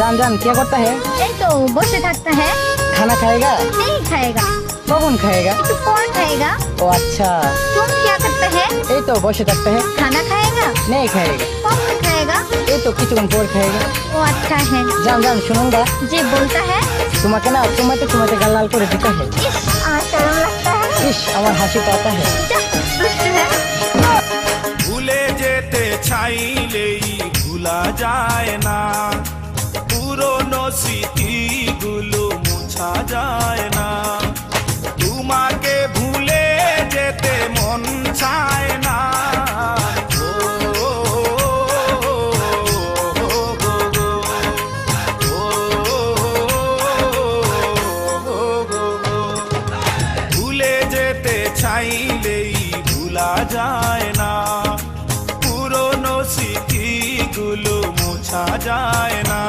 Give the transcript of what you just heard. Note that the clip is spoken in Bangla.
जान जान क्या करता है? এই তো বসে থাকता है। खाना खाएगा? नहीं खाएगा, कौन खाएगा? একটু পর खाएगा। ओ अच्छा। तुम क्या करता है? ये तो बसे सकता है। खाना खाएगा? नहीं खाएगा। कब खाएगा? ये तो কিছুক্ষণ পর খাएगा। वो अच्छा है। जान जान सुनूंगा। जी बोलता है। তোমাকে না তোমাতে গাল লাল করে দিতে है। इस शर्म लगता है। इस আমার হাসি তো आता है। जा, दुष्ट है। ভুলে যেতে চাইলেই ভুলা যায় না, পুরনো স্মৃতিগুলো মুছা যায় না। তোমাকে ভুলে যেতে মন চায় না। ও, গো, গো, গো, ভুলে যেতে চাইলেই ভুলা যায় না, পুরনো স্মৃতিগুলো মোছা যায় না।